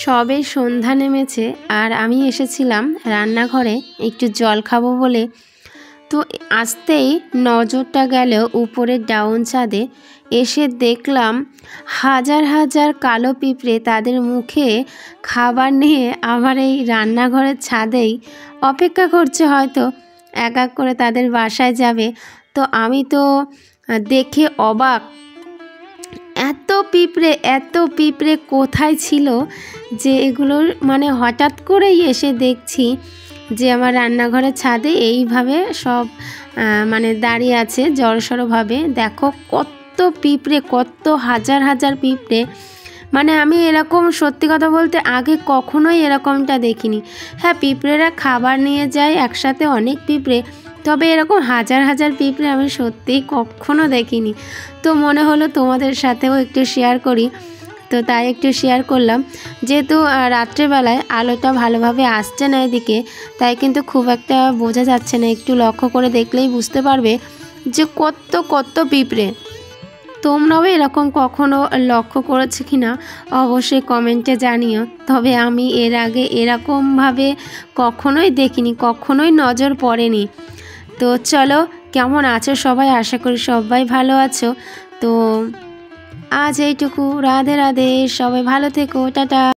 সবে সন্ধ্যা নেমেছে আর আমি এসেছিলাম রান্নাঘরে একটু জল খাবো বলে। তো আসতেই নজরটা গেল উপরের ডাউন ছাদে। এসে দেখলাম হাজার হাজার কালো পিঁপড়ে তাদের মুখে খাবার নিয়ে আমার এই রান্নাঘরের ছাদেই অপেক্ষা করছে, হয়তো এক এক করে তাদের বাসায় যাবে। তো আমি তো দেখে অবাক, এত পিঁপড়ে কোথায় ছিল যে এগুলোর মানে হঠাৎ করেই এসে দেখছি যে আমার রান্নাঘরের ছাদে এইভাবে সব মানে দাঁড়িয়ে আছে জড়সড়ভাবে। দেখো কত পিঁপড়ে, কত হাজার হাজার পিঁপড়ে। মানে আমি এরকম সত্যি কথা বলতে আগে কখনোই এরকমটা দেখিনি। হ্যাঁ, পিঁপড়েরা খাবার নিয়ে যায় একসাথে অনেক পিঁপড়ে, তবে এরকম হাজার হাজার পিঁপড়ে আমি সত্যিই কখনো দেখিনি। তো মনে হলো তোমাদের সাথেও একটু শেয়ার করি, তো তাই একটু শেয়ার করলাম। যেহেতু রাত্রেবেলায় আলোটা ভালোভাবে আসছে না এদিকে, তাই কিন্তু খুব একটা বোঝা যাচ্ছে না। একটু লক্ষ্য করে দেখলেই বুঝতে পারবে যে কত কত পিঁপড়ে। তোমরাও এরকম কখনো লক্ষ্য করেছো কি না অবশ্যই কমেন্টে জানিও। তবে আমি এর আগে এরকমভাবে কখনোই দেখিনি, কখনোই নজর পড়েনি। তো চলো, কেমন আছো সবাই? আশা করি সবাই ভালো আছো। তো আজ এইটুকু, রাধে রাধে, সবাই ভালো থেকো, টাটা।